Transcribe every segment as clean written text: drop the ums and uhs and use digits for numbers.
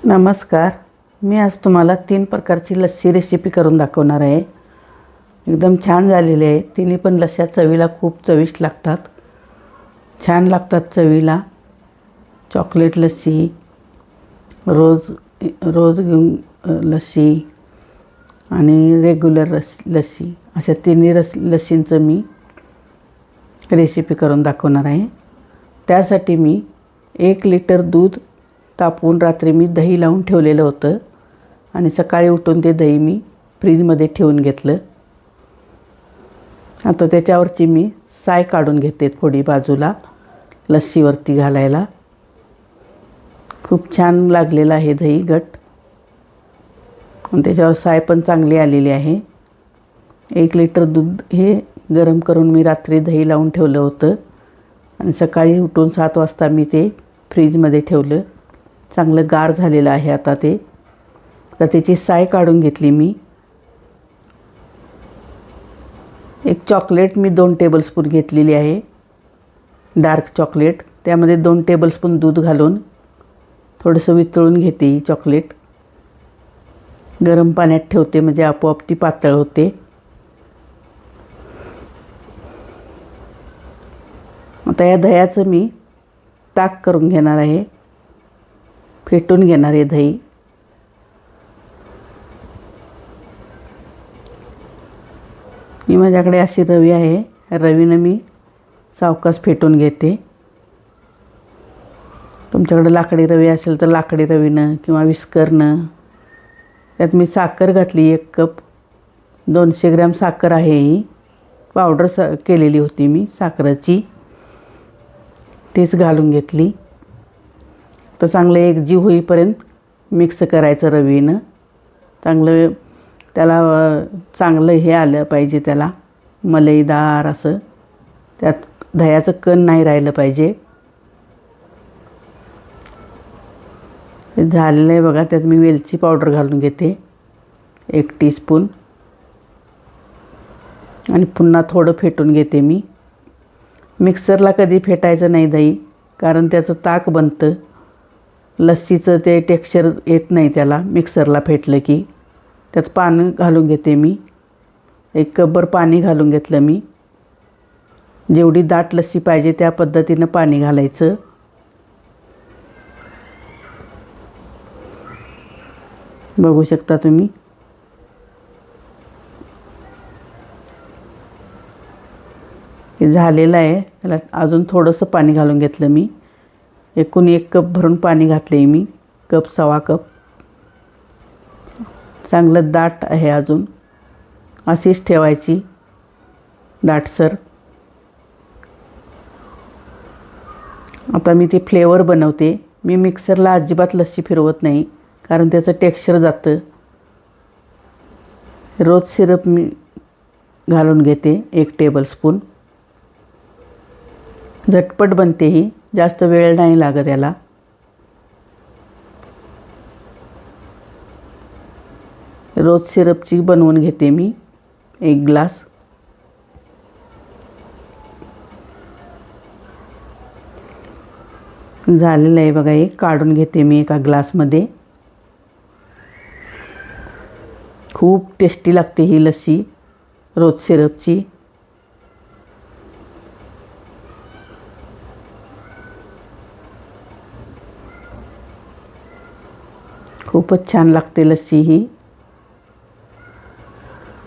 नमस्कार. मी आज तुम्हाला 3 प्रकारची लस्सी रेसिपी करून दाखवणार आहे. एकदम छान झालेली आहे. तिन्ही पण लस्स्या चवीला खूप चविष्ट लागतात. छान लागतात चवीला. चॉकलेट लस्सी, रोज रोज लस्सी आणि रेग्युलर लस्सी अशा तिन्ही लस्सींचं मी रेसिपी करून दाखवणार आहे. त्यासाठी मी 1 लिटर दूध तापवून रात्री मी दही लावून ठेवलेलं होतं आणि सकाळी उठून ते दही मी फ्रीजमध्ये ठेवून घेतलं. आता त्याच्यावरची मी साय काढून घेते थोडी बाजूला लस्सीवरती घालायला. खूप छान लागलेलं आहे दही घट्ट आणि त्याच्यावर साय पण चांगली आलेली आहे. 1 लिटर दूध हे गरम करून मी रात्री दही लावून ठेवलं होतं आणि सकाळी उठून 7 वाजता मी ते फ्रीजमध्ये ठेवलं. चांगलं गार झालेलं आहे आता ते. तर त्याची साय काढून घेतली मी. एक चॉकलेट मी 2 टेबलस्पून घेतलेली आहे, डार्क चॉकलेट. त्यामध्ये 2 टेबलस्पून दूध घालून थोडंसं वितळून घेते ही चॉकलेट. गरम पाण्यात ठेवते म्हणजे आपोआप ती पातळ होते. आता या दह्याचं मी ताक करून घेणार आहे. फेटून घेणार आहे दही. माझ्याकडे अशी रवी आहे. रवीनं मी सावकाश फेटून घेते. तुमच्याकडे लाकडी रवी असेल तर लाकडी रवीनं किंवा विस्करनं. त्यात मी साखर घातली 1 कप. 200 ग्रॅम साखर आहे. ही पावडर केलेली होती मी साखरेची, तीच घालून घेतली. तर चांगलं एकजीव होईपर्यंत मिक्स करायचं रवीनं. चांगलं त्याला चांगलं हे आलं पाहिजे, त्याला मलईदार असं. त्यात दह्याचं कण नाही राहिलं पाहिजे. झालेलं आहे बघा. त्यात मी वेलची पावडर घालून घेते 1 टीस्पून आणि पुन्हा थोडं फेटून घेते मी. मिक्सरला कधी फेटायचं नाही दही, कारण त्याचं ताक बनतं. लस्सीचं ते टेक्स्चर येत नाही त्याला मिक्सरला फेटलं की. त्यात पाणी घालून घेते मी. 1 कपभर पाणी घालून घेतलं मी. जेवढी दाट लस्सी पाहिजे त्या पद्धतीनं पाणी घालायचं. बघू शकता तुम्ही. हे झालेलं आहे. त्याला अजून थोडंसं पाणी घालून घेतलं मी. एकूण 1 कप भरून पाणी घातले मी. कप सवा कप. चांगलं दाट आहे अजून. अशीच ठेवायची दाटसर. आता मी ते फ्लेवर बनवते. मी मिक्सरला अजिबात लस्सी फिरवत नाही, कारण त्याचं टेक्स्चर जातं. रोज सिरप मी घालून घेते 1 टेबलस्पून. झटपट बनते ही. जास्त वेळ नाही लागत याला. रोज सिरपची बनवून घेते मी 1 ग्लास. झालेलं आहे बघा. हे काढून घेते मी एका ग्लासमध्ये. खूप टेस्टी लागते ही लस्सी रोज सिरपची. खूपच छान लागते लस्सी ही.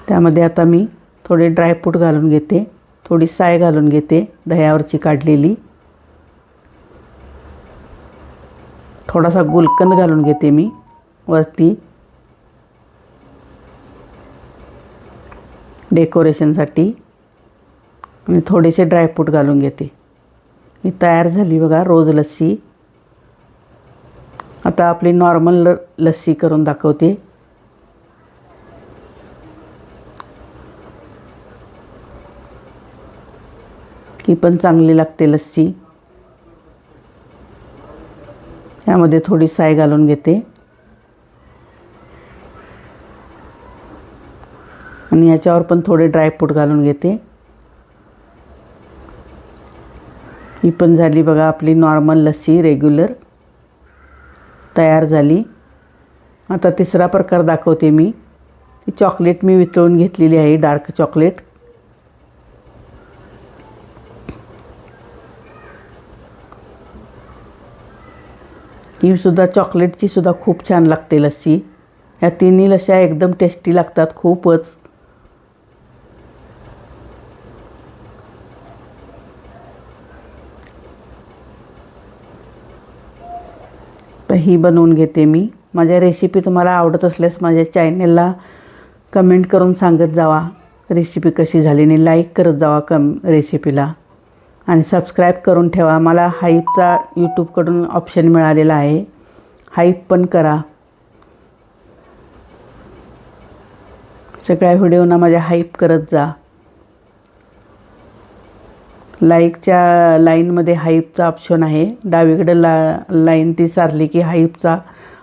त्यामध्ये आता मी थोडे ड्रायफ्रूट घालून घेते. थोडी साय घालून घेते दह्यावरची काढलेली. थोडासा गुलकंद घालून घेते मी वरती डेकोरेशनसाठी. आणि थोडेसे ड्रायफ्रूट घालून घेते. ही तयार झाली बघा रोज लस्सी. आता आपली नॉर्मल लस्सी करून दाखवते. ही पण चांगली लागते लस्सी. यामध्ये थोडी साय घालून घेते आणि याच्यावर पण थोडे ड्रायफ्रूट घालून घेते. ही पण झाली बघा आपली नॉर्मल लस्सी रेग्युलर तयार झाली. आता तिसरा प्रकार दाखवते मी. ती चॉकलेट मी वितळून घेतलेली आहे, डार्क चॉकलेट. ही सुद्धा चॉकलेटची सुद्धा खूप छान लागते लस्सी. ह्या तिन्ही लस्स्या एकदम टेस्टी लागतात खूपच. तर ही बनवून घेते मी. माझ्या रेसिपी तुम्हाला आवडत असल्यास माझ्या चॅनलला कमेंट करून सांगत जावा रेसिपी कशी झाली, आणि लाईक करत जावा रेसिपीला, आणि सबस्क्राईब करून ठेवा. मला हाईपचा यूट्यूबकडून ऑप्शन मिळालेला आहे, हाईप पण करा. सगळ्या व्हिडिओना माझ्या हाईप करत जा. लाईकच्या लाईनमध्ये हाईपचा ऑप्शन आहे, डावीकडे लाईन ती सारली की हाईपचा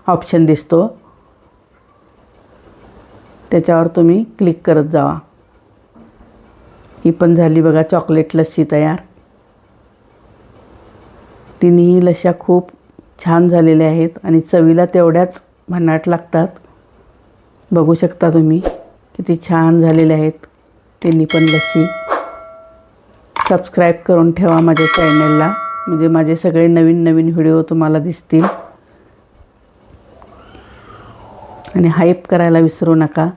ऑप्शन दिसतो, त्याच्यावर तुम्ही क्लिक करत जावा. ही पण झाली बघा चॉकलेट लस्सी तयार. तिन्ही लस्स्या खूप छान झालेल्या आहेत आणि चवीला तेवढ्याच भन्नाट लागतात. बघू शकता तुम्ही किती छान झालेल्या आहेत तिन्ही पण लस्सी. सबस्क्राईब करून ठेवा माझ्या चॅनलला, म्हणजे माझे सगळे नवीन नवीन व्हिडिओ तुम्हाला दिसतील. आणि हाईप करायला विसरू नका.